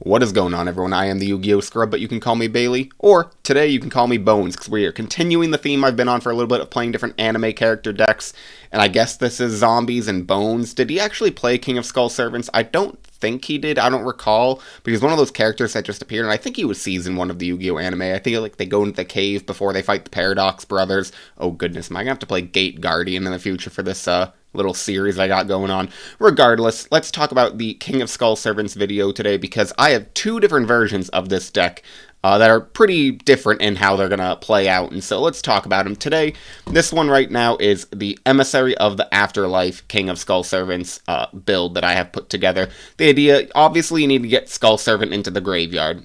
What is going on, everyone? I am the YuGiOh Scrub, but you can call me Bailey, or today you can call me Bones, because we are continuing the theme I've been on for a little bit of playing different anime character decks, and I guess this is zombies and bones. Did he actually play King of Skull Servants? I don't think he did. I don't recall, because one of those characters that just appeared, and I think he was season 1 of the Yu-Gi-Oh anime. I think like they go into the cave before they fight the Paradox Brothers. Oh goodness, am I gonna have to play Gate Guardian in the future for this little series I got going on? Regardless, let's talk about the King of Skull Servants video today, because I have two different versions of this deck that are pretty different in how they're going to play out, and so let's talk about them today. This one right now is the Emissary of the Afterlife King of Skull Servants build that I have put together. The idea, obviously you need to get Skull Servant into the graveyard,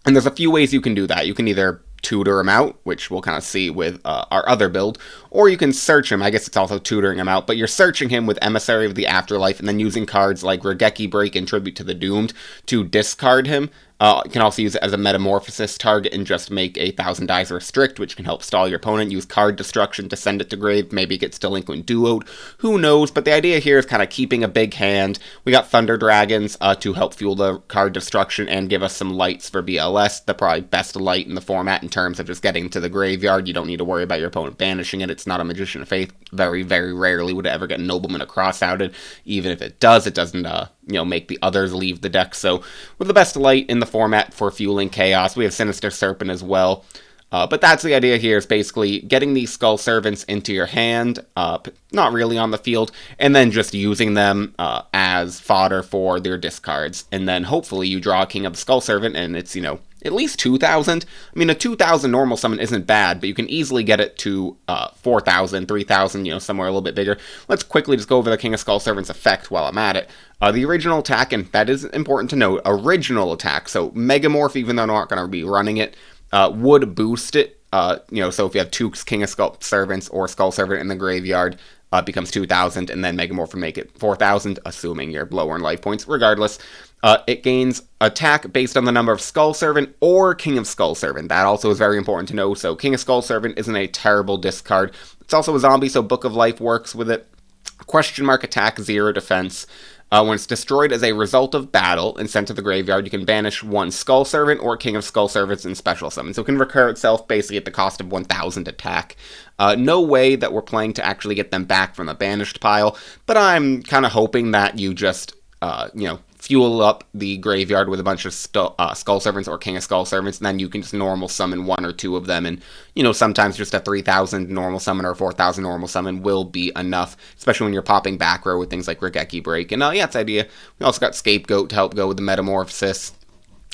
and there's a few ways you can do that. You can either tutor him out, which we'll kind of see with our other build, or you can search him. I guess it's also tutoring him out, but you're searching him with Emissary of the Afterlife and then using cards like Regeki Break and Tribute to the Doomed to discard him. You can also use it as a metamorphosis target and just make a 1000 dice restrict, which can help stall your opponent. Use card destruction to send it to grave. Maybe it gets delinquent duoed. Who knows? But the idea here is kind of keeping a big hand. We got Thunder Dragons to help fuel the card destruction and give us some lights for BLS. The probably best light in the format in terms of just getting to the graveyard. You don't need to worry about your opponent banishing it. It's not a Magician of Faith. Very, very rarely would it ever get Nobleman or cross-outed. Even if it does, it doesn't make the others leave the deck. So with the best light in the format for fueling chaos, we have Sinister Serpent as well. But that's the idea here, is basically getting these Skull Servants into your hand, not really on the field, and then just using them as fodder for their discards. And then hopefully you draw a King of the Skull Servant, and it's, at least 2,000. I mean, a 2,000 normal summon isn't bad, but you can easily get it to 4,000, 3,000, somewhere a little bit bigger. Let's quickly just go over the King of Skull Servant's effect while I'm at it. The original attack, and that is important to note, original attack, so Megamorph, even though I'm not going to be running it, would boost it. So if you have two King of Skull Servants or Skull Servant in the graveyard, becomes 2,000, and then Megamorph would make it 4,000, assuming you're lower in life points. Regardless, it gains attack based on the number of Skull Servant or King of Skull Servant. That also is very important to know. So King of Skull Servant isn't a terrible discard. It's also a zombie, so Book of Life works with it. Question mark attack, 0 defense. When it's destroyed as a result of battle and sent to the graveyard, you can banish one Skull Servant or King of Skull Servants in special summon. So it can recur itself basically at the cost of 1,000 attack. No way that we're playing to actually get them back from the banished pile, but I'm kind of hoping that you just, fuel up the graveyard with a bunch of Skull Servants or King of Skull Servants, and then you can just normal summon one or two of them, and, sometimes just a 3,000 normal summon or 4,000 normal summon will be enough, especially when you're popping back row with things like Regeki Break. And, that's the idea. We also got Scapegoat to help go with the Metamorphosis.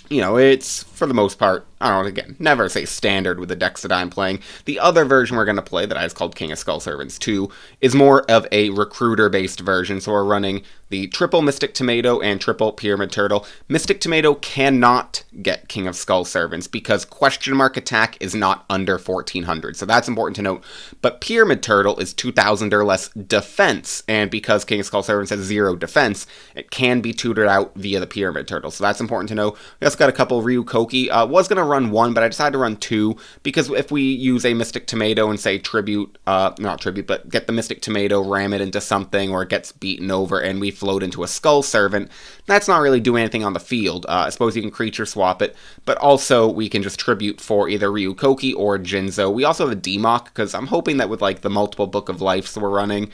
It's, for the most part, I don't know, again, never say standard with the decks that I'm playing. The other version we're going to play, that I just called King of Skull Servants 2, is more of a recruiter-based version, so we're running the triple Mystic Tomato and triple Pyramid Turtle. Mystic Tomato cannot get King of Skull Servants because question mark attack is not under 1,400, so that's important to note. But Pyramid Turtle is 2,000 or less defense, and because King of Skull Servants has 0 defense, it can be tutored out via the Pyramid Turtle, so that's important to know. We also got a couple Ryukoki. Was going to run 1, but I decided to run 2, because if we use a Mystic Tomato and say not tribute, but get the Mystic Tomato, ram it into something, or it gets beaten over, and we float into a Skull Servant, that's not really doing anything on the field. I suppose you can creature swap it, but also we can just tribute for either Ryukoki or Jinzo. We also have a Demok, because I'm hoping that with like the multiple Book of Life we're running,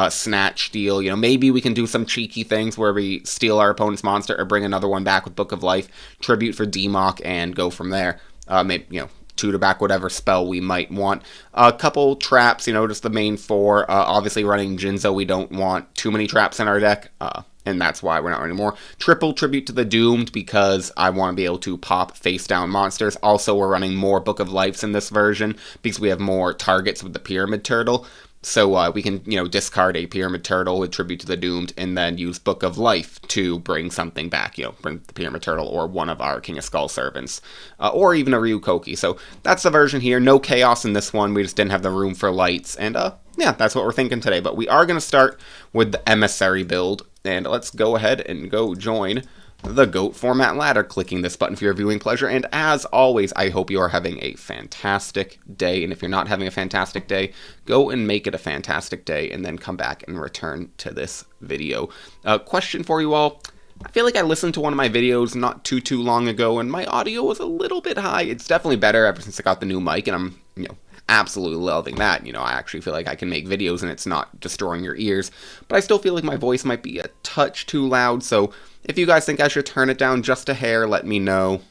Snatch, Steal, maybe we can do some cheeky things where we steal our opponent's monster or bring another one back with Book of Life, tribute for Demok, and go from there. Maybe, tutor back whatever spell we might want. A couple traps, just the main 4. Obviously running Jinzo, we don't want too many traps in our deck, and that's why we're not running more. Triple Tribute to the Doomed, because I want to be able to pop face-down monsters. Also, we're running more Book of Lives in this version, because we have more targets with the Pyramid Turtle. So we can, discard a Pyramid Turtle with Tribute to the Doomed, and then use Book of Life to bring something back, bring the Pyramid Turtle or one of our King of Skull Servants, or even a Ryukoki. So that's the version here. No chaos in this one. We just didn't have the room for lights, and that's what we're thinking today. But we are going to start with the Emissary build, and let's go ahead and go join the GOAT format ladder, clicking this button for your viewing pleasure. And as always, I hope you are having a fantastic day. And if you're not having a fantastic day, go and make it a fantastic day, and then come back and return to this video. Question for you all. I feel like I listened to one of my videos not too long ago, and my audio was a little bit high. It's definitely better ever since I got the new mic, and I'm, absolutely loving that. I actually feel like I can make videos and it's not destroying your ears, but I still feel like my voice might be a touch too loud, so if you guys think I should turn it down just a hair, let me know.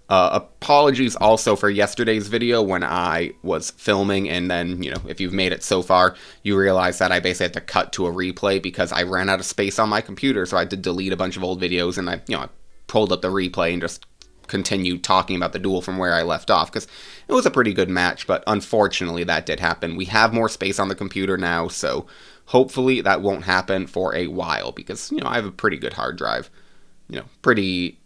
Apologies also for yesterday's video when I was filming, and then, if you've made it so far, you realize that I basically had to cut to a replay because I ran out of space on my computer, so I had to delete a bunch of old videos, and I pulled up the replay and just continued talking about the duel from where I left off, because it was a pretty good match, but unfortunately that did happen. We have more space on the computer now, so hopefully that won't happen for a while, because, I have a pretty good hard drive, pretty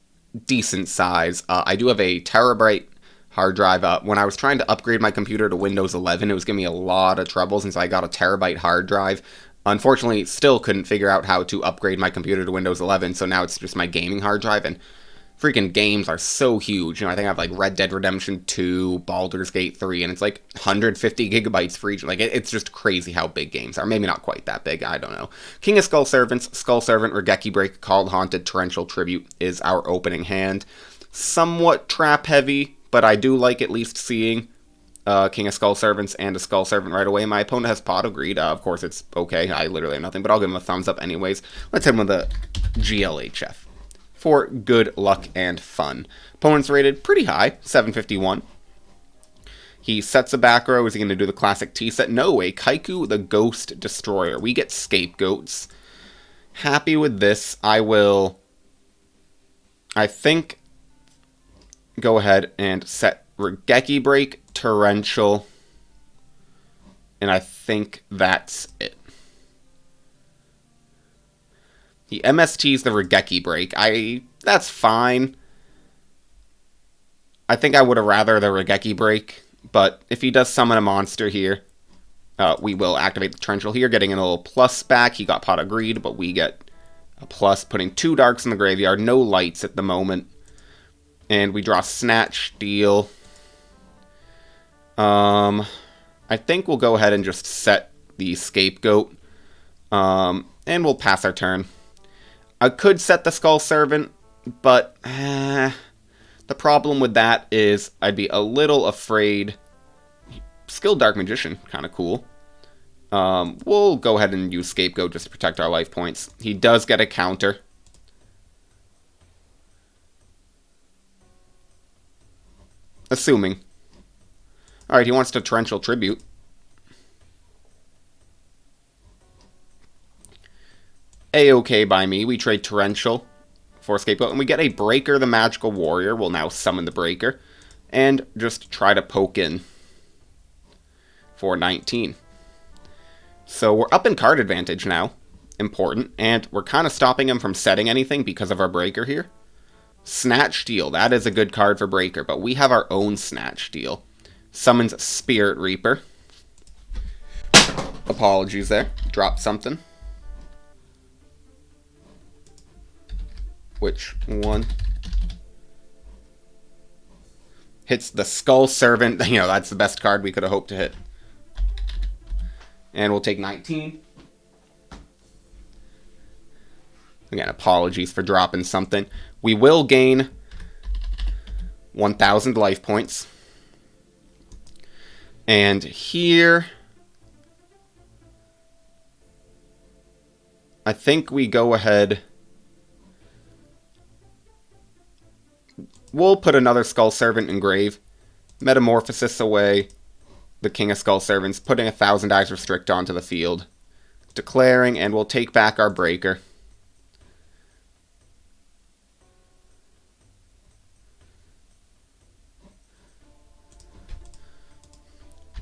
decent size. I do have a terabyte hard drive. When I was trying to upgrade my computer to Windows 11, it was giving me a lot of trouble since I got a terabyte hard drive. Unfortunately, still couldn't figure out how to upgrade my computer to Windows 11, so now it's just my gaming hard drive, and freaking games are so huge. I think I have like Red Dead Redemption 2, Baldur's Gate 3, and it's like 150 gigabytes for each. Like, it's just crazy how big games are. Maybe not quite that big, I don't know. King of Skull Servants, Skull Servant, Regeki Break, Called Haunted, Torrential Tribute is our opening hand. Somewhat trap heavy, but I do like at least seeing King of Skull Servants and a Skull Servant right away. My opponent has Pot of Greed. Of course, it's okay. I literally have nothing, but I'll give him a thumbs up anyways. Let's hit him with a GLHF. For good luck and fun. Opponent's rated pretty high, 751. He sets a back row. Is he going to do the classic T set? No, a Kaiku the Ghost Destroyer. We get Scapegoats. Happy with this. I think, go ahead and set Regeki Break, Torrential, and I think that's it. He MSTs the Regeki Break. That's fine. I think I would have rather the Regeki Break, but if he does summon a monster here, we will activate the Torrential here, getting a little plus back. He got Pot of Greed, but we get a plus, putting 2 darks in the graveyard. No lights at the moment. And we draw Snatch, Deal. I think we'll go ahead and just set the Scapegoat. And we'll pass our turn. I could set the Skull Servant, but the problem with that is I'd be a little afraid. Skilled Dark Magician, kind of cool. We'll go ahead and use Scapegoat just to protect our life points. He does get a counter. Assuming. Alright, he wants to Torrential Tribute. A-okay by me. We trade Torrential for Scapegoat, and we get a Breaker the Magical Warrior. We'll now summon the Breaker, and just try to poke in for 19. So we're up in card advantage now. Important. And we're kind of stopping him from setting anything because of our Breaker here. Snatch Steal. That is a good card for Breaker, but we have our own Snatch Steal. Summons Spirit Reaper. Apologies there. Dropped something. Which one? Hits the Skull Servant. That's the best card we could have hoped to hit. And we'll take 19. Again, apologies for dropping something. We will gain 1,000 life points. And here, I think we go ahead. We'll put another Skull Servant in grave. Metamorphosis away the King of Skull Servants, putting 1,000 Eyes Restrict onto the field. Declaring, and we'll take back our Breaker.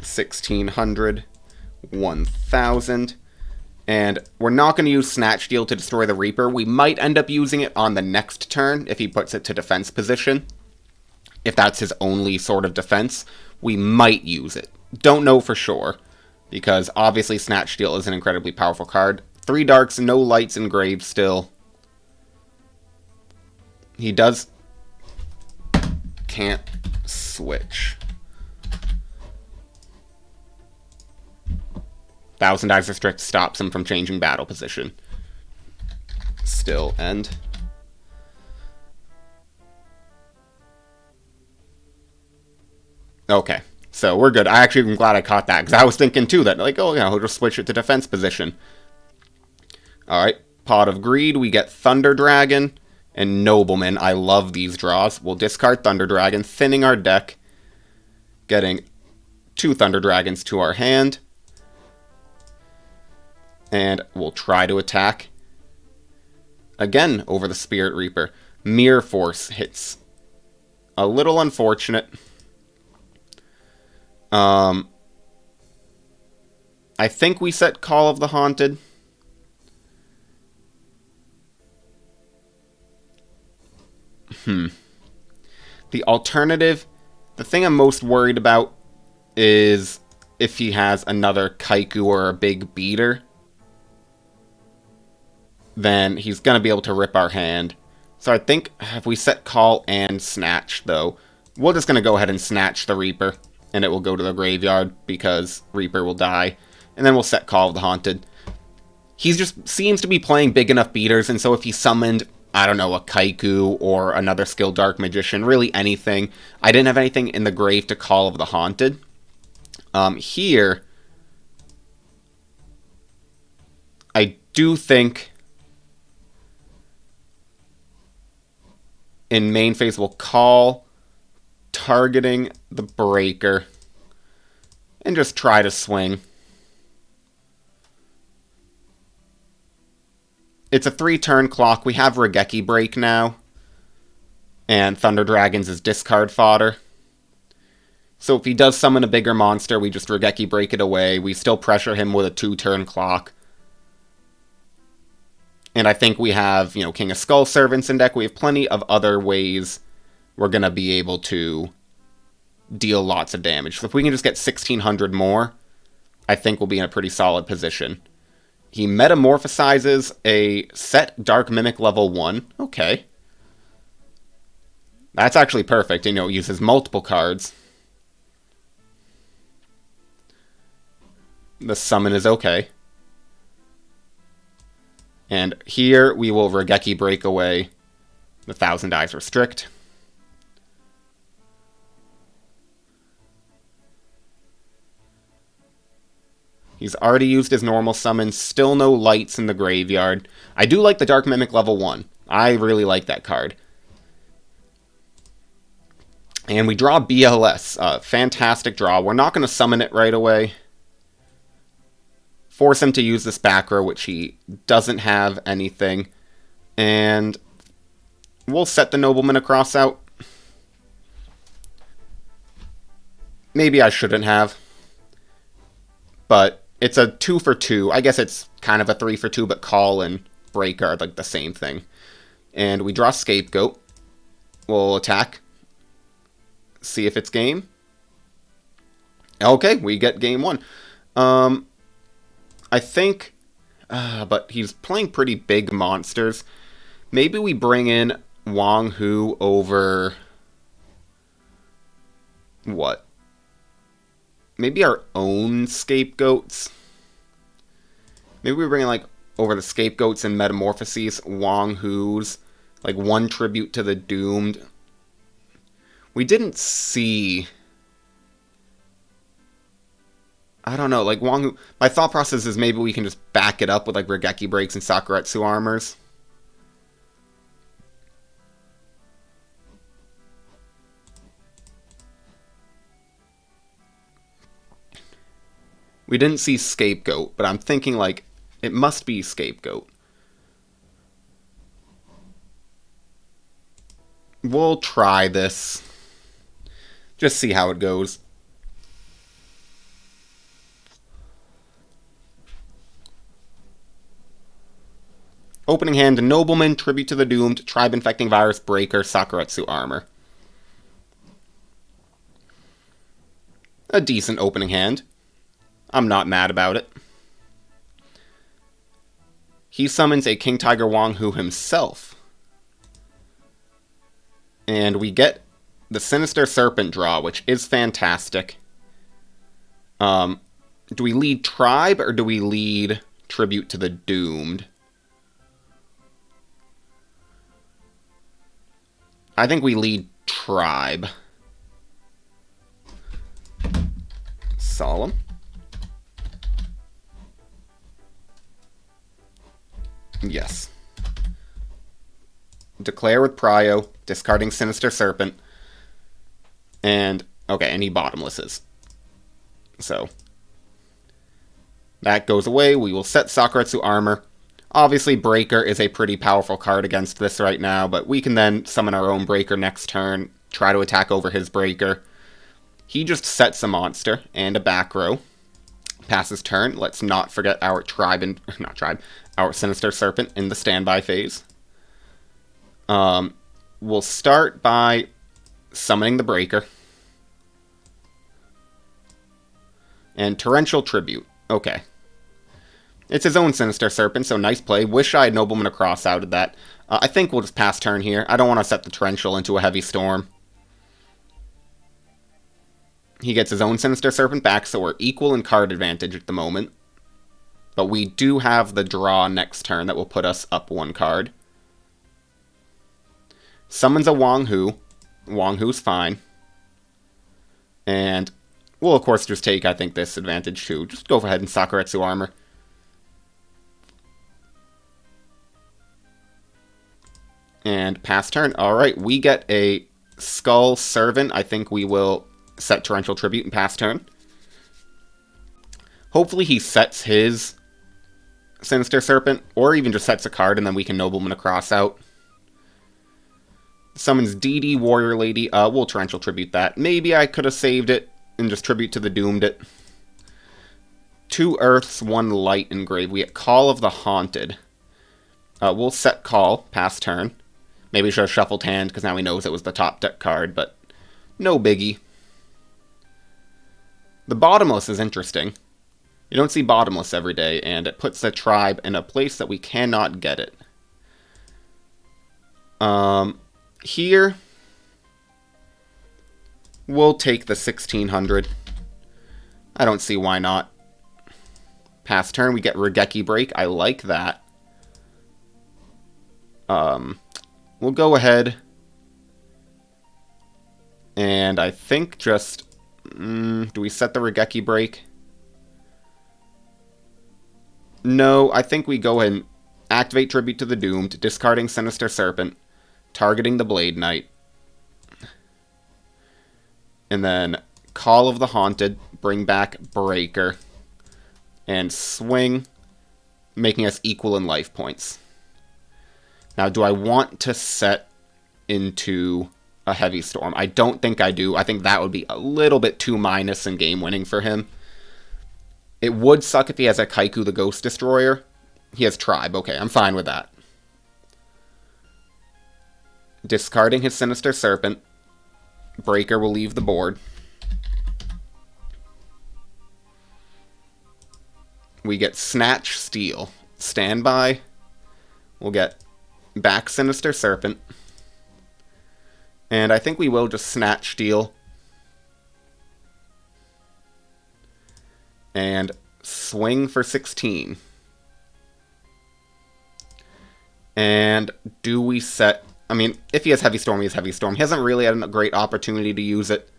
$1,600, 1,000. And we're not going to use Snatch Steal to destroy the Reaper. We might end up using it on the next turn if he puts it to defense position. If that's his only sort of defense, we might use it. Don't know for sure, because obviously Snatch Steal is an incredibly powerful card. 3 darks, no lights in grave still. He does... can't switch. 1,000 Eyes Restrict stops him from changing battle position. still end. Okay, so we're good. I actually am glad I caught that, because I was thinking too that, like, oh yeah, we'll just switch it to defense position. Alright, Pot of Greed, we get Thunder Dragon and Nobleman. I love these draws. We'll discard Thunder Dragon, thinning our deck, getting 2 Thunder Dragons to our hand. And we'll try to attack again over the Spirit Reaper. Mirror Force hits. A little unfortunate. I think we set Call of the Haunted. The alternative, the thing I'm most worried about is if he has another Kaiku or a big beater, then he's going to be able to rip our hand. So I think if we set Call and Snatch, though, we're just going to go ahead and Snatch the Reaper, and it will go to the graveyard because Reaper will die. And then we'll set Call of the Haunted. He just seems to be playing big enough beaters, and so if he summoned, I don't know, a Kaiku or another skilled Dark Magician, really anything. I didn't have anything in the grave to Call of the Haunted. Here, I do think in main phase we'll call, targeting the Breaker, and just try to swing. It's a 3-turn clock. We have Regeki Break now, and Thunder Dragons is discard fodder. So if he does summon a bigger monster, we just Regeki Break it away. We still pressure him with a 2-turn clock. And I think we have, you know, King of Skull Servants in deck. We have plenty of other ways we're going to be able to deal lots of damage. So if we can just get 1,600 more, I think we'll be in a pretty solid position. He metamorphosizes a set Dark Mimic level 1. Okay. That's actually perfect. You know, uses multiple cards. The summon is okay. And here we will Regeki Break away the Thousand Eyes Restrict. He's already used his normal summon. Still no lights in the graveyard. I do like the Dark Mimic level 1. I really like that card. And we draw BLS. Fantastic draw. We're not going to summon it right away. Force him to use this back row, which he doesn't have anything. And we'll set the Nobleman across out. Maybe I shouldn't have. But it's a 2 for 2. I guess it's kind of a 3 for 2, but Call and Break are like the same thing. And we draw Scapegoat. We'll attack. See if it's game. Okay, we get game 1. I think, but he's playing pretty big monsters. Maybe we bring in Wang Hu over, what? Maybe our own Scapegoats? Maybe we bring in, like, over the Scapegoats and Metamorphoses, Wang Hu's, like, 1 tribute to the Doomed. We didn't see, I don't know, like, Wang Hu, my thought process is maybe we can just back it up with, like, Regeki Breaks and Sakuretsu Armors. We didn't see Scapegoat, but I'm thinking, like, it must be Scapegoat. We'll try this. Just see how it goes. Opening hand, Nobleman, Tribute to the Doomed, Tribe Infecting Virus, Breaker, Sakuretsu Armor. A decent opening hand. I'm not mad about it. He summons a King Tiger Wang Hu himself. And we get the Sinister Serpent draw, which is fantastic. Do we lead Tribe or do we lead Tribute to the Doomed? I think we lead Tribe. Solemn. Yes. Declare with Prio, discarding Sinister Serpent. And, okay, and he bottomlesses. So, that goes away. We will set Sakuretsu Armor. Obviously, Breaker is a pretty powerful card against this right now, but we can then summon our own Breaker next turn, try to attack over his Breaker. He just sets a monster and a back row. Passes turn. Let's not forget our our Sinister Serpent in the standby phase. We'll start by summoning the Breaker. And Torrential Tribute. Okay. It's his own Sinister Serpent, so nice play. Wish I had Nobleman Across outed that. I think we'll just pass turn here. I don't want to set the Torrential into a Heavy Storm. He gets his own Sinister Serpent back, so we're equal in card advantage at the moment. But we do have the draw next turn that will put us up one card. Summons a Wang Hu. Wang Hu's fine. And we'll, of course, just take, I think, this advantage, too. Just go ahead and Sakuretsu Armor. And pass turn. Alright, we get a Skull Servant. I think we will set Torrential Tribute and pass turn. Hopefully he sets his Sinister Serpent, or even just sets a card, and then we can Nobleman Across out. Summons DD Warrior Lady. We'll Torrential Tribute that. Maybe I could have saved it and just Tribute to the Doomed it. 2 Earths, 1 Light engraved. We get Call of the Haunted. We'll set Call, pass turn. Maybe we should have shuffled hand, because now he knows it was the top deck card, but no biggie. The Bottomless is interesting. You don't see Bottomless every day, and it puts the Tribe in a place that we cannot get it. Here, we'll take the 1600. I don't see why not. Pass turn, we get Regeki Break. I like that. We'll go ahead and I think just... do we set the Regeki Break? No, I think we go ahead and activate Tribute to the Doomed, discarding Sinister Serpent, targeting the Blade Knight. And then Call of the Haunted, bring back Breaker, and swing, making us equal in life points. Now, do I want to set into a Heavy Storm? I don't think I do. I think that would be a little bit too minus and game winning for him. It would suck if he has a Kaiku the Ghost Destroyer. He has Tribe. Okay, I'm fine with that. Discarding his Sinister Serpent. Breaker will leave the board. We get Snatch Steal. Standby. We'll get back Sinister Serpent. And I think we will just Snatch Steal. And swing for 16. And do we set... I mean, if he has Heavy Storm, he has Heavy Storm. He hasn't really had a great opportunity to use it.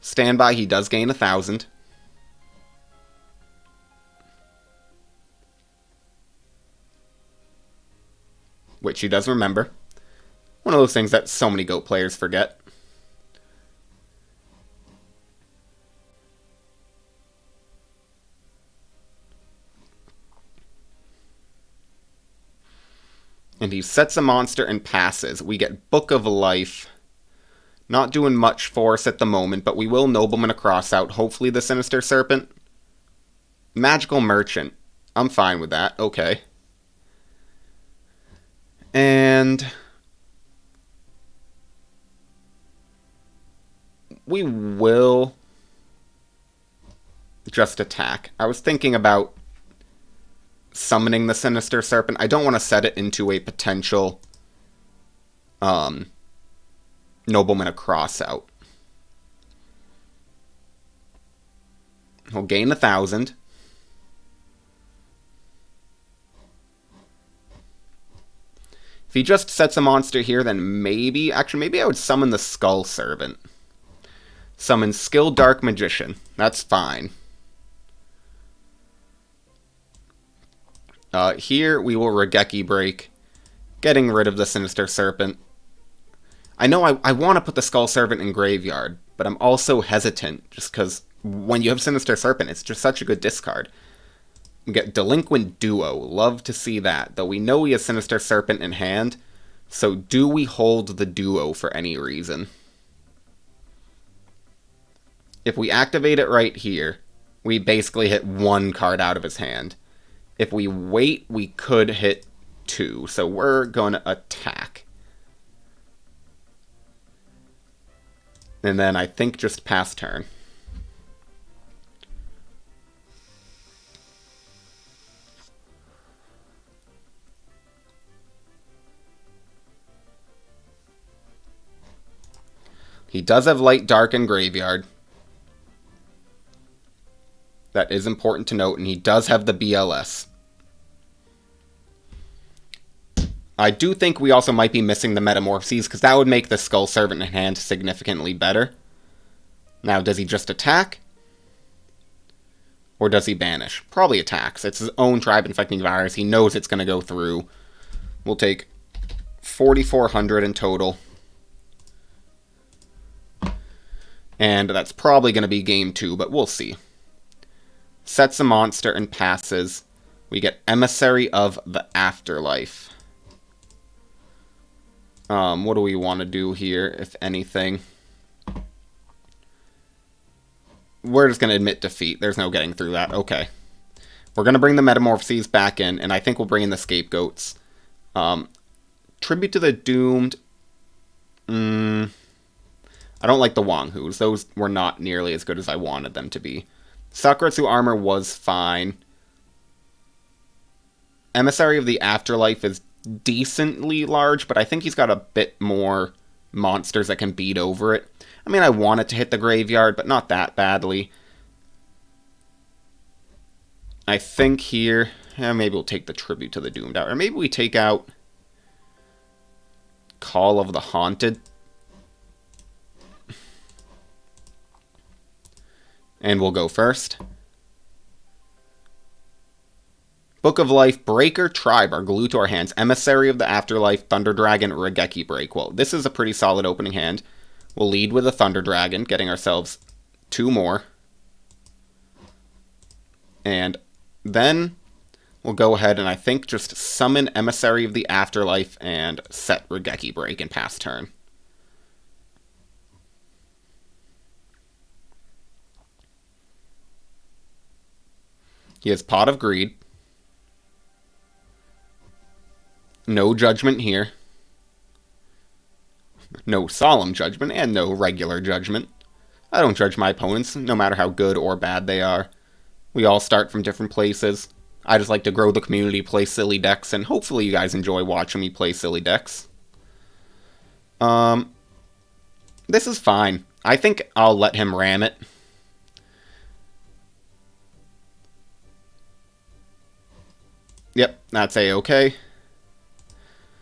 Standby, he does gain 1,000. Which he does remember. One of those things that so many GOAT players forget. And he sets a monster and passes. We get Book of Life. Not doing much for us at the moment, but we will Nobleman Across out. Hopefully the Sinister Serpent. Magical Merchant. I'm fine with that. Okay. And we will just attack. I was thinking about summoning the Sinister Serpent. I don't want to set it into a potential Nobleman Across out. He'll gain 1,000. If he just sets a monster here, then maybe I would summon the Skull Servant. Summon Skill Dark Magician. That's fine. Here we will Regeki Break, getting rid of the Sinister Serpent. I know I want to put the Skull Servant in Graveyard, but I'm also hesitant, just because when you have Sinister Serpent, it's just such a good discard. We get Delinquent Duo. Love to see that, though we know he has Sinister Serpent in hand, so do we hold the Duo for any reason? If we activate it right here, we basically hit one card out of his hand. If we wait, we could hit two, so we're going to attack. And then I think just pass turn. He does have Light, Dark, and Graveyard. That is important to note, and he does have the BLS. I do think we also might be missing the Metamorphoses, because that would make the Skull Servant in hand significantly better. Now, does he just attack? Or does he banish? Probably attacks. It's his own tribe-infecting virus. He knows it's going to go through. We'll take 4,400 in total. And that's probably going to be game 2, but we'll see. Sets a monster and passes. We get Emissary of the Afterlife. What do we want to do here, if anything? We're just going to admit defeat. There's no getting through that. Okay. We're going to bring the Metamorphoses back in, and I think we'll bring in the Scapegoats. Tribute to the Doomed. I don't like the Wonghus. Those were not nearly as good as I wanted them to be. Sakuratsu Armor was fine. Emissary of the Afterlife is decently large, but I think he's got a bit more monsters that can beat over it. I mean, I want it to hit the graveyard, but not that badly. I think here, maybe we'll take the Tribute to the Doomed out. Or maybe we take out Call of the Haunted. And we'll go first. Book of Life, Breaker, Tribe are glued to our hands. Emissary of the Afterlife, Thunder Dragon, Regeki Break. Well, this is a pretty solid opening hand. We'll lead with a Thunder Dragon, getting ourselves 2 more. And then we'll go ahead and I think just summon Emissary of the Afterlife and set Regeki Break and pass turn. He has Pot of Greed. No Judgment here. No Solemn Judgment, and no Regular Judgment. I don't judge my opponents, no matter how good or bad they are. We all start from different places. I just like to grow the community, play silly decks, and hopefully you guys enjoy watching me play silly decks. This is fine. I think I'll let him ram it. Yep, that's A-okay.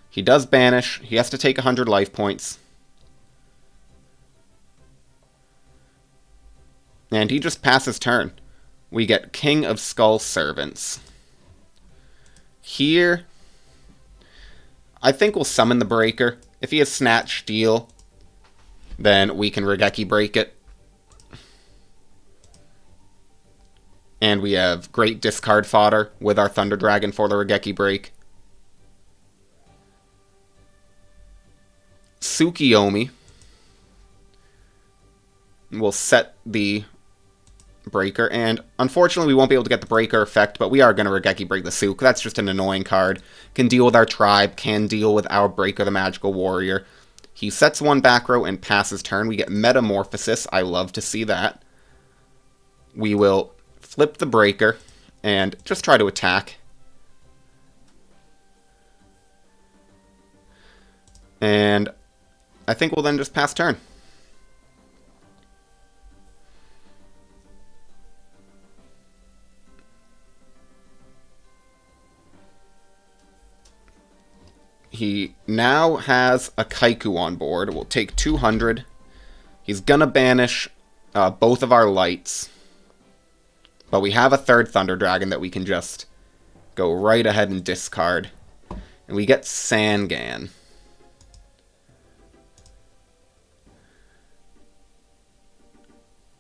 He does banish. He has to take 100 life points. And he just passes turn. We get King of Skull Servants. Here, I think we'll summon the Breaker. If he has Snatch Steal, then we can Regeki Break it. And we have great discard fodder with our Thunder Dragon for the Regeki Break. Tsukiyomi will set the Breaker, and unfortunately we won't be able to get the Breaker effect, but we are going to Regeki Break the Suk. That's just an annoying card. Can deal with our tribe, can deal with our Breaker the Magical Warrior. He sets 1 back row and passes turn. We get Metamorphosis. I love to see that. We will flip the Breaker and just try to attack. And I think we'll then just pass turn. He now has a Kaiku on board. We'll take 200. He's gonna banish both of our lights. But we have a third Thunder Dragon that we can just go right ahead and discard. And we get Sangan.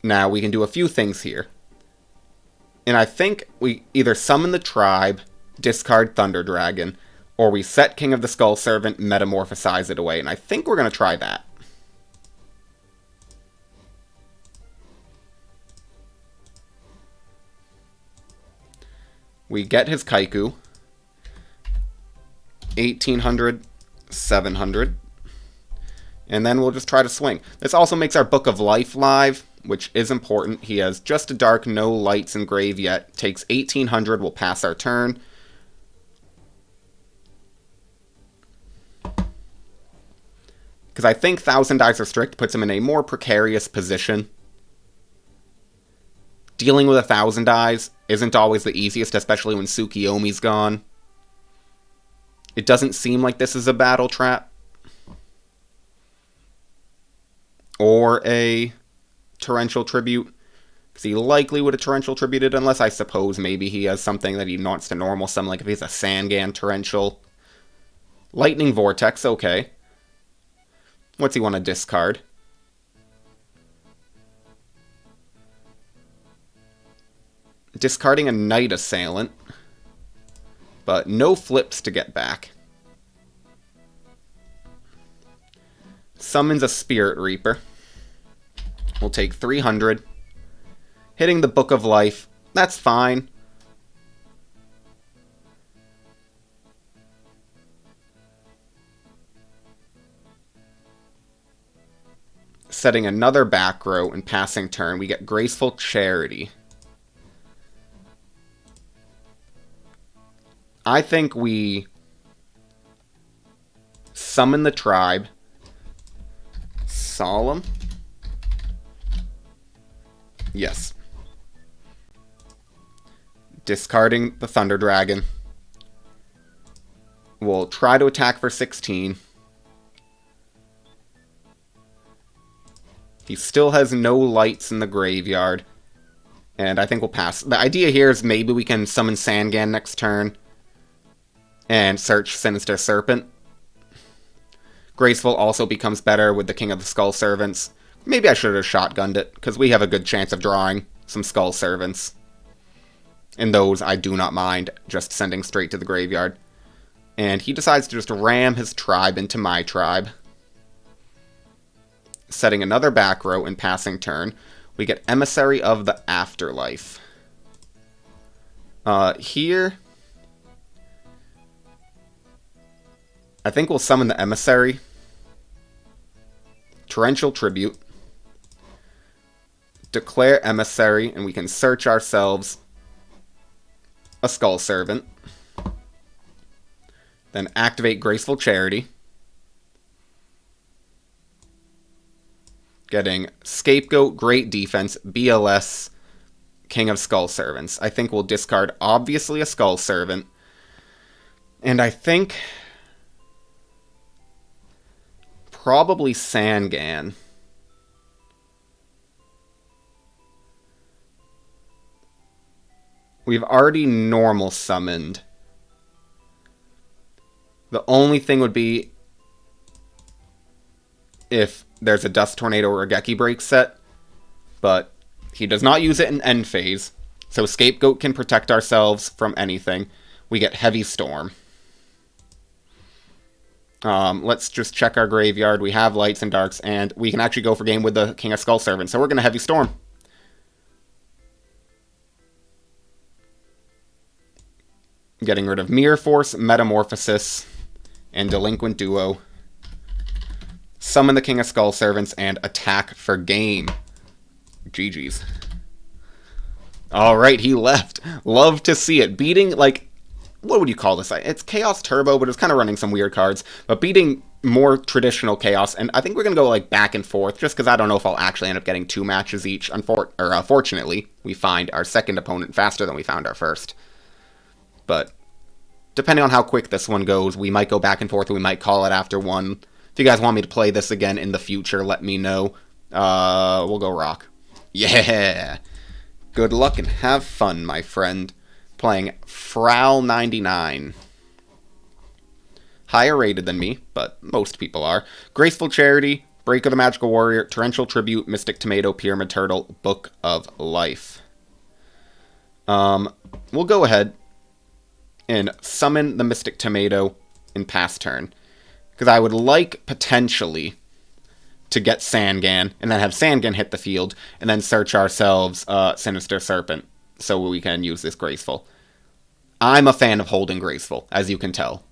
Now, we can do a few things here. And I think we either summon the tribe, discard Thunder Dragon, or we set King of the Skull Servant, metamorphosize it away. And I think we're going to try that. We get his Kaiku. 1800, 700. And then we'll just try to swing. This also makes our Book of Life live, which is important. He has just a dark, no lights in grave yet. Takes 1800, we'll pass our turn. Because I think Thousand Eyes Restrict puts him in a more precarious position. Dealing with 1,000 Eyes isn't always the easiest, especially when Tsukiyomi's gone. It doesn't seem like this is a battle trap. Or a Torrential Tribute. Because he likely would have Torrential Tributed, unless I suppose maybe he has something that he wants to normal summon, like if he's a Sangan Torrential. Lightning Vortex, okay. What's he want to discard? Discarding a Night Assailant. But no flips to get back. Summons a Spirit Reaper. We'll take 300. Hitting the Book of Life. That's fine. Setting another back row and passing turn, we get Graceful Charity. I think we summon the tribe. Solemn. Yes. Discarding the Thunder Dragon. We'll try to attack for 16. He still has no lights in the graveyard. And I think we'll pass. The idea here is maybe we can summon Sangan next turn. And search Sinister Serpent. Graceful also becomes better with the King of the Skull Servants. Maybe I should have shotgunned it, because we have a good chance of drawing some Skull Servants. And those I do not mind just sending straight to the graveyard. And he decides to just ram his tribe into my tribe. Setting another back row and passing turn. We get Emissary of the Afterlife. Here, I think we'll summon the Emissary. Torrential Tribute. Declare Emissary, and we can search ourselves a Skull Servant. Then activate Graceful Charity. Getting Scapegoat, Great Defense, BLS, King of Skull Servants. I think we'll discard, obviously, a Skull Servant. And I think probably Sangan. We've already normal summoned. The only thing would be if there's a Dust Tornado or a Geki Break set, but he does not use it in end phase, so Scapegoat can protect ourselves from anything. We get Heavy Storm. Let's just check our graveyard. We have lights and darks, and we can actually go for game with the King of Skull Servant, so we're going to Heavy Storm. Getting rid of Mirror Force, Metamorphosis, and Delinquent Duo. Summon the King of Skull Servants and attack for game. GG's. Alright, he left. Love to see it. Beating, like, what would you call this? It's Chaos Turbo, but it's kind of running some weird cards. But beating more traditional Chaos, and I think we're going to go, like, back and forth, just because I don't know if I'll actually end up getting 2 matches each. Unfortunately, we find our second opponent faster than we found our first. But depending on how quick this one goes, we might go back and forth, or we might call it after one. If you guys want me to play this again in the future, let me know. We'll go rock. Yeah! Good luck and have fun, my friend. Playing Frowl99. Higher rated than me, but most people are. Graceful Charity, Break of the Magical Warrior, Torrential Tribute, Mystic Tomato, Pyramid Turtle, Book of Life. We'll go ahead and summon the Mystic Tomato in pass turn. Because I would like, potentially, to get Sangan, and then have Sangan hit the field, and then search ourselves Sinister Serpent, so we can use this Graceful. I'm a fan of holding Graceful, as you can tell.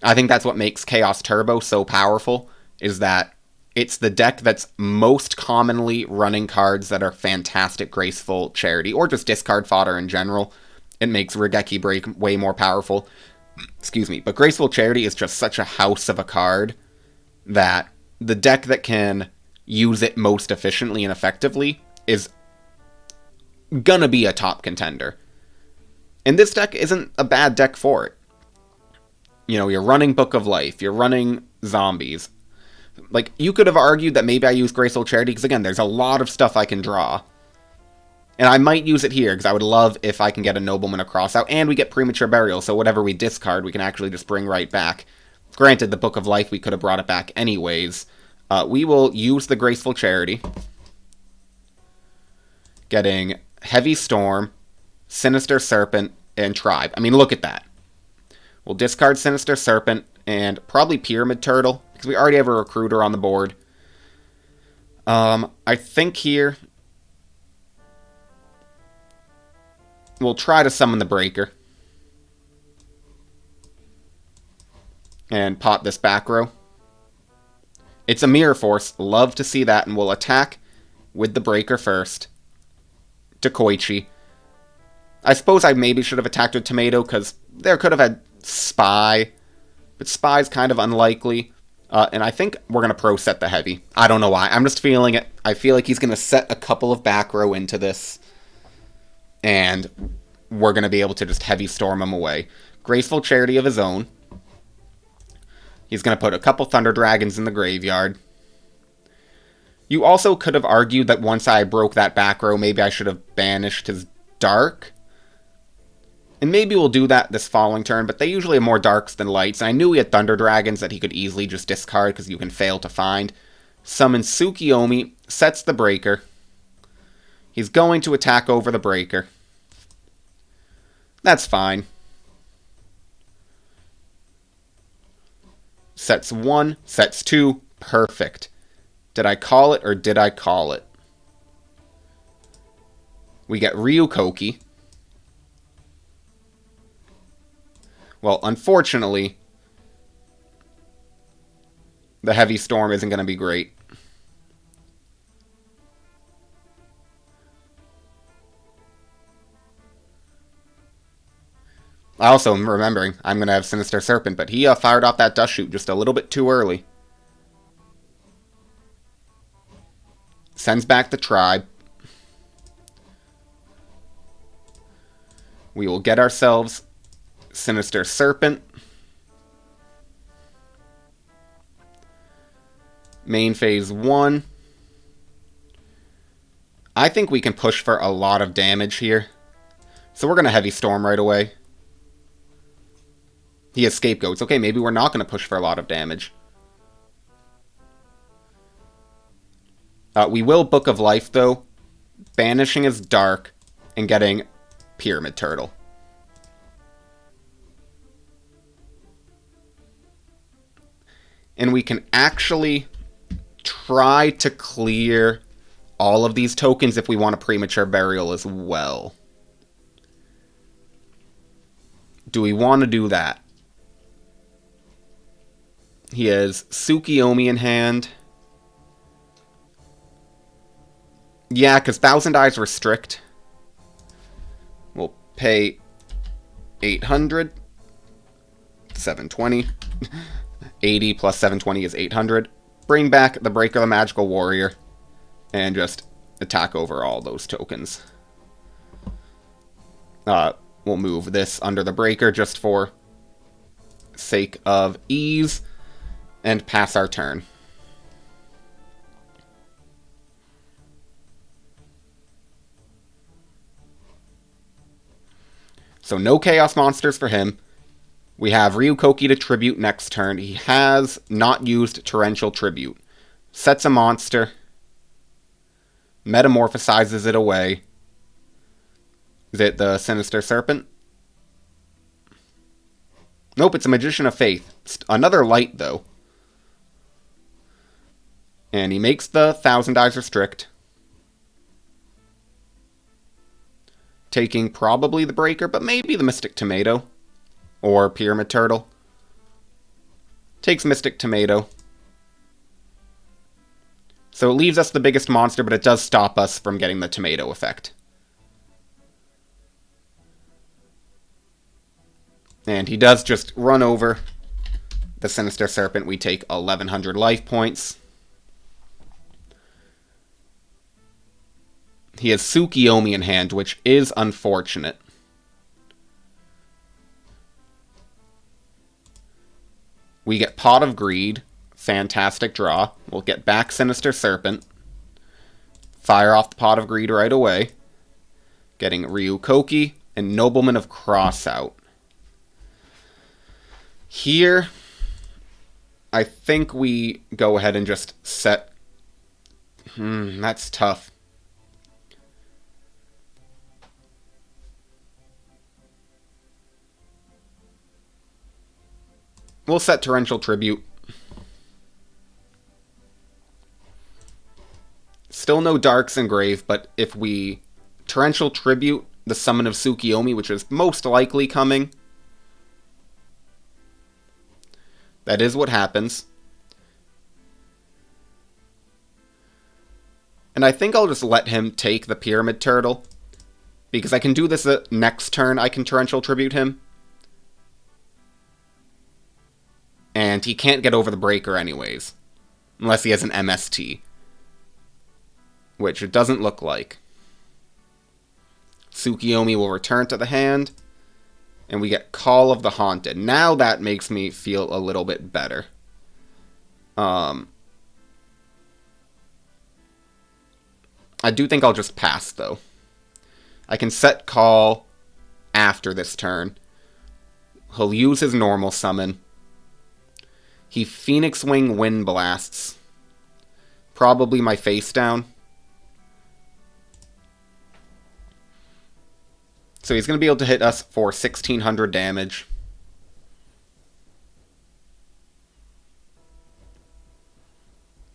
I think that's what makes Chaos Turbo so powerful, is that it's the deck that's most commonly running cards that are fantastic Graceful Charity, or just discard fodder in general. It makes Regeki Break way more powerful. Excuse me, but Graceful Charity is just such a house of a card that the deck that can use it most efficiently and effectively is gonna be a top contender. And this deck isn't a bad deck for it. You know, you're running Book of Life, you're running Zombies. Like, you could have argued that maybe I use Graceful Charity, because again, there's a lot of stuff I can draw. And I might use it here, because I would love if I can get a Nobleman across out, and we get Premature Burial, so whatever we discard, we can actually just bring right back. Granted, the Book of Life, we could have brought it back anyways. We will use the Graceful Charity. Getting Heavy Storm, Sinister Serpent, and Tribe. I mean, look at that. We'll discard Sinister Serpent, and probably Pyramid Turtle, because we already have a Recruiter on the board. I think here we'll try to summon the Breaker. And pop this back row. It's a Mirror Force. Love to see that, and we'll attack with the Breaker first. To Koichi. I suppose I maybe should have attacked with Tomato, because there could have had Spy. But Spy's kind of unlikely. And I think we're going to pro set the Heavy. I don't know why. I'm just feeling it. I feel like he's going to set a couple of back row into this. And we're going to be able to just Heavy Storm him away. Graceful Charity of his own. He's going to put a couple Thunder Dragons in the graveyard. You also could have argued that once I broke that back row, maybe I should have banished his Dark. And maybe we'll do that this following turn, but they usually have more Darks than Lights. And I knew he had Thunder Dragons that he could easily just discard because you can fail to find. Summons Tsukiyomi, sets the Breaker. He's going to attack over the Breaker. That's fine. Sets 1, sets 2, perfect. Did I call it or did I call it? We get Ryukoki. Well, unfortunately, the Heavy Storm isn't going to be great. I also am remembering I'm going to have Sinister Serpent, but he fired off that Dust Shoot just a little bit too early. Sends back the Tribe. We will get ourselves Sinister Serpent. Main phase 1. I think we can push for a lot of damage here. So we're going to Heavy Storm right away. He has Scapegoats. Okay, maybe we're not going to push for a lot of damage. We will Book of Life, though. Banishing his Dark and getting Pyramid Turtle. And we can actually try to clear all of these tokens if we want a Premature Burial as well. Do we want to do that? He has Tsukiyomi in hand. Yeah, because Thousand Eyes restrict. We'll pay 800. 720. 80 plus 720 is 800. Bring back the Breaker the Magical Warrior. And just attack over all those tokens. We'll move this under the breaker just for sake of ease, and pass our turn. So no Chaos Monsters for him. We have Ryukoki to tribute next turn. He has not used Torrential Tribute. Sets a monster. Metamorphosizes it away. Is it the Sinister Serpent? Nope, it's a Magician of Faith. Another light, though. And he makes the Thousand Eyes Restrict. Taking probably the Breaker, but maybe the Mystic Tomato. Or Pyramid Turtle. Takes Mystic Tomato. So it leaves us the biggest monster, but it does stop us from getting the tomato effect. And he does just run over the Sinister Serpent. We take 1,100 life points. He has Tsukiyomi in hand, which is unfortunate. We get Pot of Greed. Fantastic draw. We'll get back Sinister Serpent. Fire off the Pot of Greed right away. Getting Ryukoki and Nobleman of Crossout. Here, I think we go ahead and just set... that's tough. We'll set Torrential Tribute. Still no Darks Engrave, but if we Torrential Tribute the Summon of Tsukiyomi, which is most likely coming, that is what happens. And I think I'll just let him take the Pyramid Turtle, because I can do this next turn. I can Torrential Tribute him. And he can't get over the Breaker anyways, unless he has an MST. Which it doesn't look like. Tsukiyomi will return to the hand. And we get Call of the Haunted. Now that makes me feel a little bit better. I do think I'll just pass, though. I can set Call after this turn. He'll use his normal summon. He Phoenix Wing Wind Blasts. Probably my face down. So he's going to be able to hit us for 1,600 damage.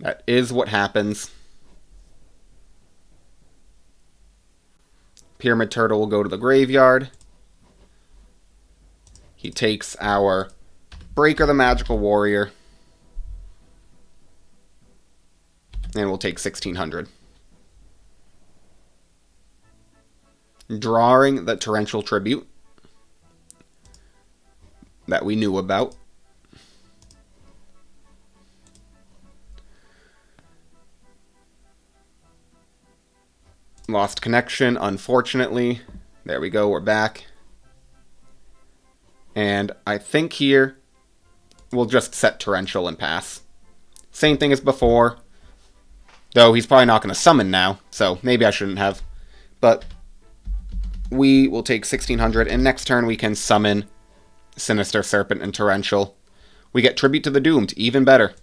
That is what happens. Pyramid Turtle will go to the graveyard. He takes our Breaker the Magical Warrior. And we'll take 1,600. Drawing the Torrential Tribute that we knew about. Lost connection, unfortunately. There we go, we're back. And I think here we'll just set Torrential and pass. Same thing as before. Though he's probably not going to summon now, so maybe I shouldn't have. But we will take 1,600, and next turn we can summon Sinister Serpent and Torrential. We get Tribute to the Doomed, even better.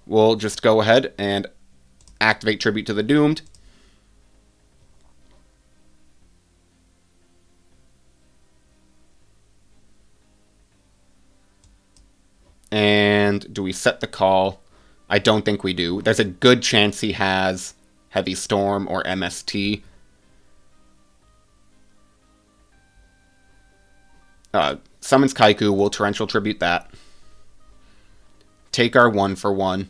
We'll just go ahead and activate Tribute to the Doomed. And do we set the call? I don't think we do. There's a good chance he has Heavy Storm or MST. Summons Kaiku, we'll Torrential Tribute that. Take our 1-for-1.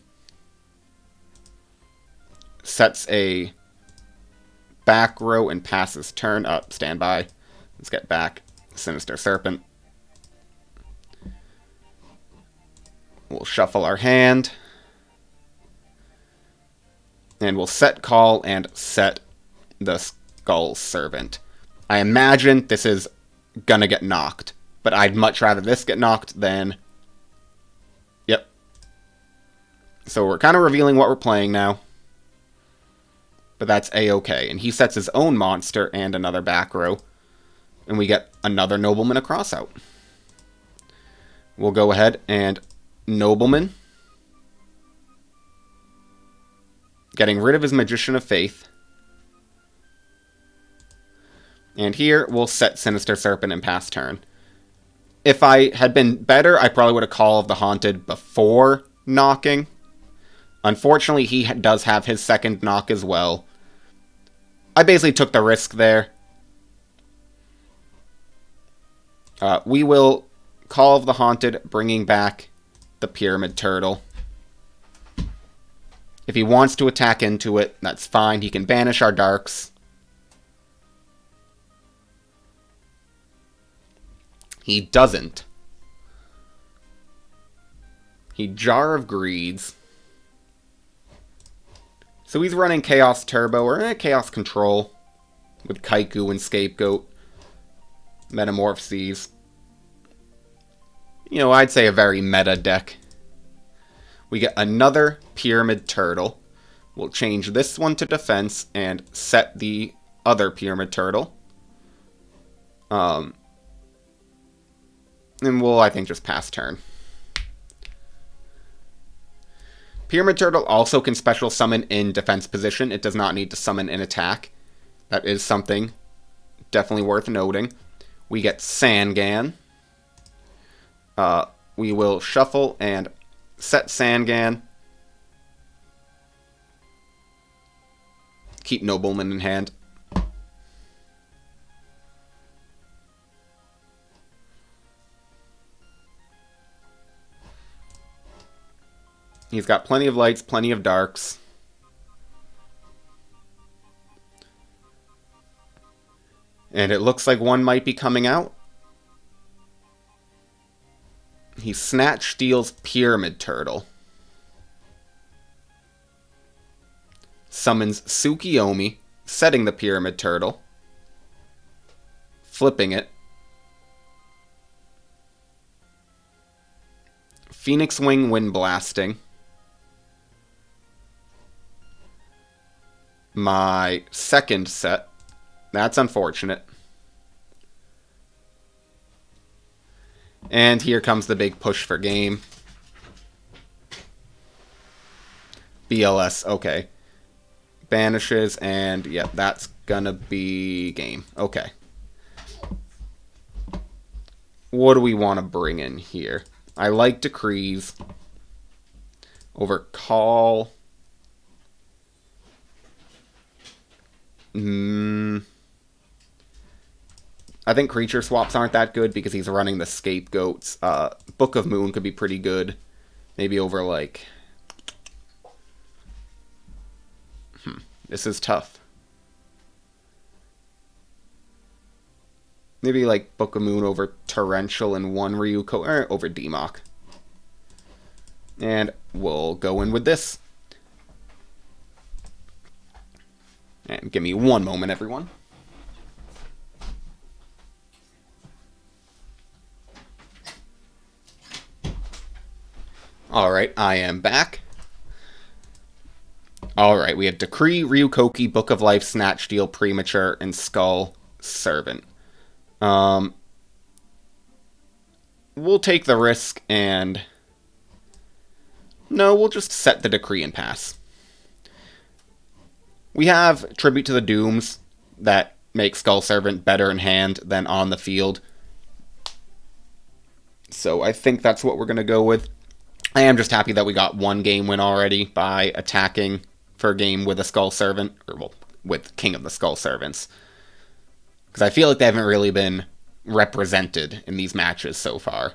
Sets a back row and passes turn up. Stand by. Let's get back. Sinister Serpent. We'll shuffle our hand. And we'll set call and set the Skull Servant. I imagine this is gonna get knocked. But I'd much rather this get knocked than... Yep. So we're kind of revealing what we're playing now. But that's A-okay. And he sets his own monster and another back row. And we get another Nobleman across out. We'll go ahead and Nobleman. Getting rid of his Magician of Faith. And here we'll set Sinister Serpent and pass turn. If I had been better, I probably would have Call of the Haunted before knocking. Unfortunately, he does have his second knock as well. I basically took the risk there. We will Call of the Haunted, bringing back the Pyramid Turtle. If he wants to attack into it, that's fine. He can banish our Darks. He doesn't. He Jar of Greeds. So he's running Chaos Turbo, or Chaos Control, with Kaiku and Scapegoat. Metamorphoses. You know, I'd say a very meta deck. We get another Pyramid Turtle. We'll change this one to defense and set the other Pyramid Turtle. And we'll, I think, just pass turn. Pyramid Turtle also can special summon in defense position. It does not need to summon in attack. That is something definitely worth noting. We get Sangan. We will shuffle and set Sangan. Keep Nobleman in hand. He's got plenty of lights, plenty of darks. And it looks like one might be coming out. He Snatch Steals Pyramid Turtle. Summons Tsukiyomi, setting the Pyramid Turtle. Flipping it. Phoenix Wing Wind Blasting. My second set. That's unfortunate. And here comes the big push for game. BLS, okay. Banishes, and yeah, that's gonna be game. Okay. What do we want to bring in here? I like Decrees over Call. I think creature swaps aren't that good because he's running the Scapegoats. Book of Moon could be pretty good. Maybe over, like... This is tough. Maybe, like, Book of Moon over Torrential and one Ryuko... or over Demok. And we'll go in with this. And give me one moment, everyone. Alright, I am back. Alright, we have Decree, Ryukoki, Book of Life, Snatch Steal, Premature, and Skull Servant. We'll take the risk and... No, we'll just set the Decree and pass. We have Tribute to the Dooms that make Skull Servant better in hand than on the field. So I think that's what we're going to go with. I am just happy that we got one game win already by attacking for a game with a Skull Servant, or well, with King of the Skull Servants. Because I feel like they haven't really been represented in these matches so far,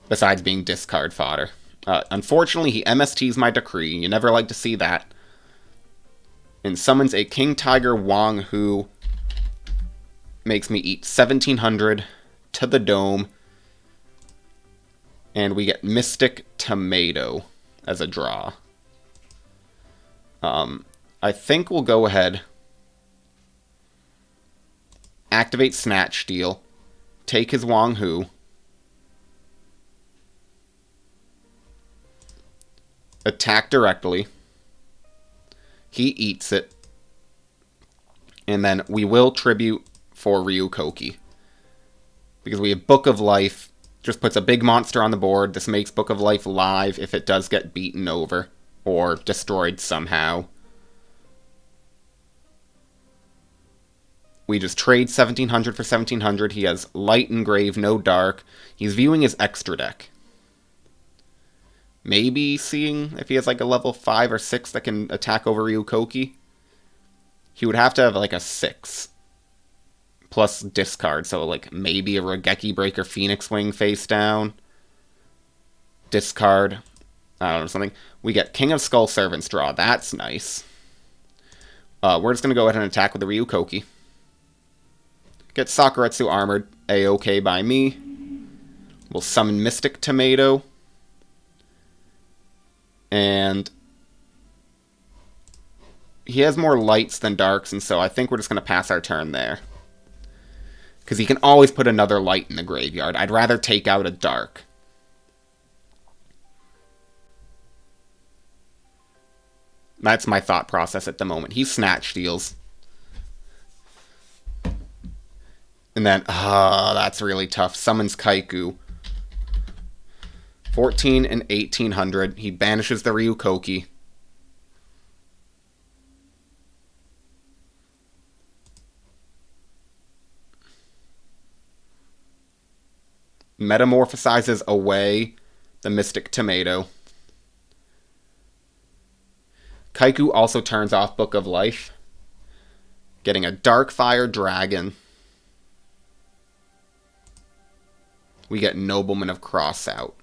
besides being discard fodder. Unfortunately, he MSTs my Decree. You never like to see that. And summons a King Tiger Wang who makes me eat 1700 to the Dome. And we get Mystic Tomato as a draw. I think we'll go ahead activate Snatch Steal, take his Wang Hu, attack directly, he eats it, and then we will tribute for Ryukoki. Because we have Book of Life, just puts a big monster on the board. This makes Book of Life live if it does get beaten over or destroyed somehow. We just trade 1700 for 1700. He has light and grave, no dark. He's viewing his extra deck. Maybe seeing if he has like a level 5 or 6 that can attack over Ryukoki. He would have to have like a 6. Plus discard, so like maybe a Regeki Breaker Phoenix Wing face down. Discard. I don't know, something. We get King of Skull Servants draw. That's nice. We're just going to go ahead and attack with the Ryukoki. Get Sakuretsu Armored. A-okay by me. We'll summon Mystic Tomato. And he has more lights than darks, and so I think we're just going to pass our turn there. Because he can always put another light in the graveyard. I'd rather take out a dark. That's my thought process at the moment. He Snatch Steals. And then, that's really tough. Summons Kaiku. 14 and 1800. He banishes the Ryukoki. Metamorphosizes away the Mystic Tomato. Kaiku also turns off Book of Life. Getting a Darkfire Dragon. We get Nobleman of Crossout.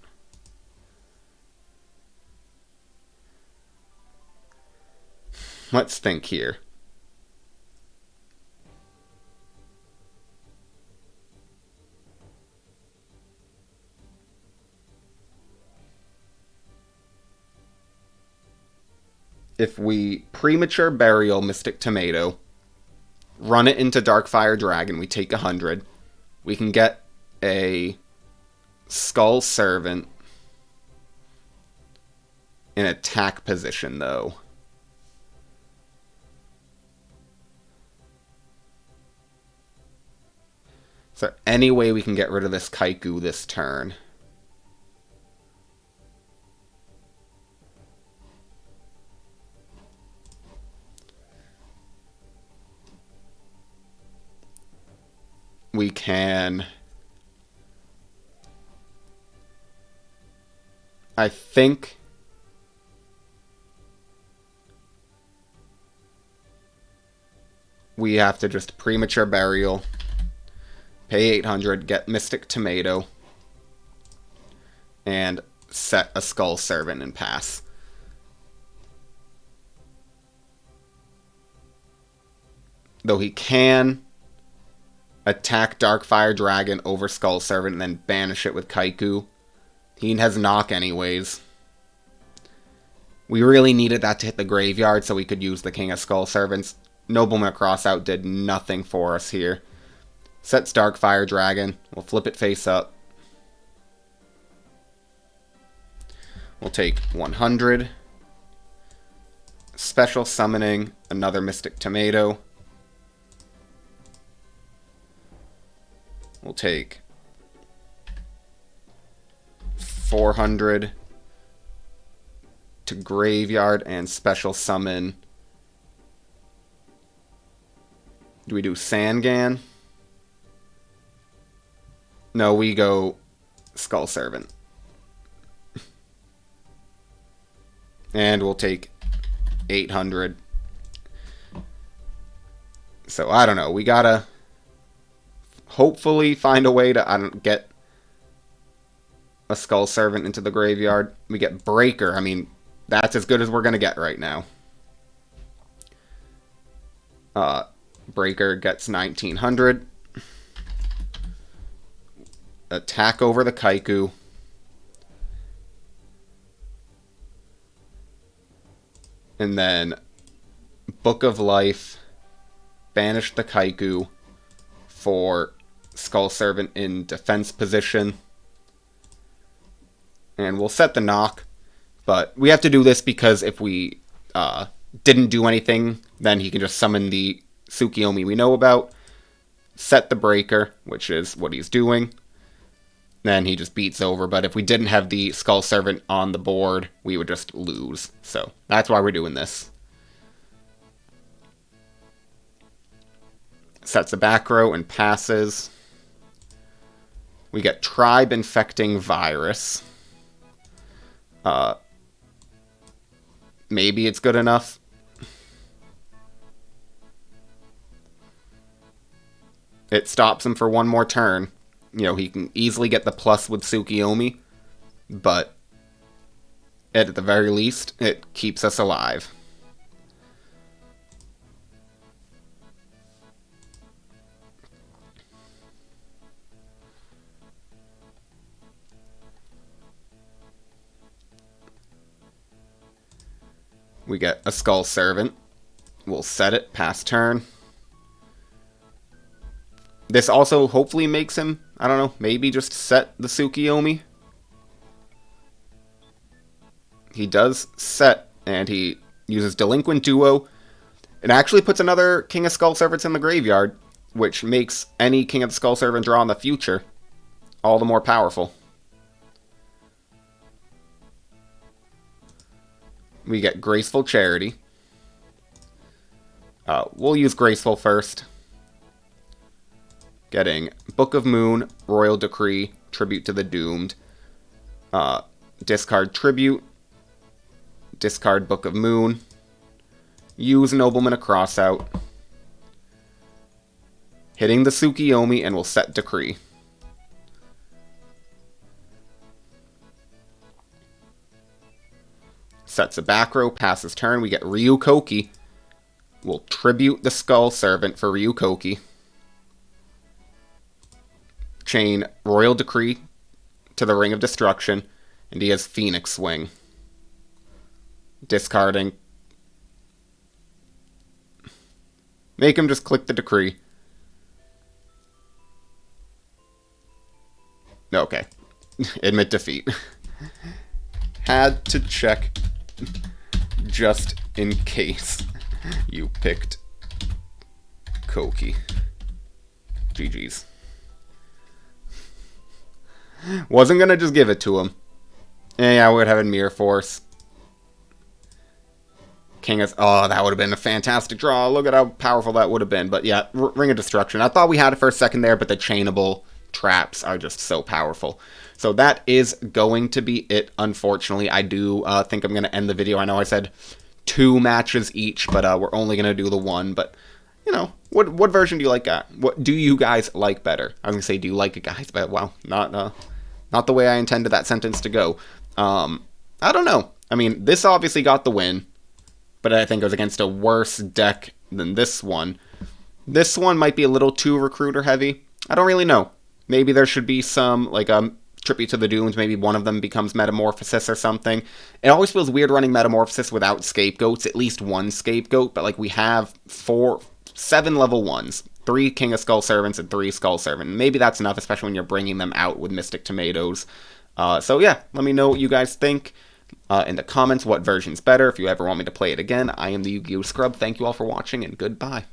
Let's think here. If we premature burial Mystic Tomato, run it into Darkfire Dragon, we take 100. We can get a Skull Servant in attack position, though. Is there any way we can get rid of this Kaiku this turn? We can... I think... we have to just premature burial, pay 800, get Mystic Tomato, and set a Skull Servant and pass. Though he can attack Darkfire Dragon over Skull Servant and then banish it with Kaiku. He has knock anyways. We really needed that to hit the graveyard so we could use the King of Skull Servants. Nobleman Crossout did nothing for us here. Sets Darkfire Dragon. We'll flip it face up. We'll take 100. Special summoning another Mystic Tomato. We'll take 400 to graveyard and special summon. Do we do Sangan? No, we go Skull Servant. And we'll take 800. So, I don't know. We gotta hopefully find a way to, get a Skull Servant into the graveyard. We get Breaker. I mean, that's as good as we're gonna get right now. Breaker gets 1900. Attack over the Kaiku. And then Book of Life. Banish the Kaiku. for Skull Servant in defense position. And we'll set the knock. But we have to do this because if we didn't do anything, then he can just summon the Tsukiyomi we know about, set the breaker, which is what he's doing, then he just beats over. But if we didn't have the Skull Servant on the board, we would just lose. So that's why we're doing this. Sets a back row and passes. We get Tribe Infecting Virus. Maybe it's good enough. It stops him for one more turn. You know, he can easily get the plus with Tsukiyomi, but at the very least, it keeps us alive. We get a Skull Servant. We'll set it, pass turn. This also hopefully makes him, I don't know, maybe just set the Tsukiyomi. He does set, and he uses Delinquent Duo. It actually puts another King of Skull Servants in the graveyard, which makes any King of the Skull Servant draw in the future all the more powerful. We get Graceful Charity. We'll use Graceful first. Getting Book of Moon, Royal Decree, Tribute to the Doomed. Discard Tribute. Discard Book of Moon. Use Nobleman of Crossout. Hitting the Tsukiyomi, and we'll set Decree. Sets a back row, passes turn. We get Ryukoki. We'll tribute the Skull Servant for Ryukoki. Chain Royal Decree to the Ring of Destruction, and he has Phoenix Swing. Discarding. Make him just click the Decree. Okay. Admit defeat. Had to check just in case you picked Koki. GG's. Wasn't gonna just give it to him. Yeah, I would have a Mirror Force. King of... Oh, that would have been a fantastic draw. Look at how powerful that would have been. But yeah, Ring of Destruction. I thought we had it for a second there, but the chainable traps are just so powerful. So that is going to be it, unfortunately. I do think I'm going to end the video. I know I said 2 matches each, but we're only going to do the one. But, you know, what version do you like? What do you guys like better? I was going to say, do you like it, guys? But, wow, not the way I intended that sentence to go. I don't know. I mean, this obviously got the win, but I think it was against a worse deck than this one. This one might be a little too recruiter heavy. I don't really know. Maybe there should be some, like, Tribute to the Dooms, maybe one of them becomes Metamorphosis or something. It always feels weird running Metamorphosis without scapegoats, at least one scapegoat, but like we have 7 level 1s, 3 King of Skull Servants and 3 Skull Servant. Maybe that's enough, especially when you're bringing them out with Mystic Tomatoes. So yeah, let me know what you guys think in the comments, what version's better, if you ever want me to play it again. I am the YuGiOh Scrub. Thank you all for watching, and goodbye.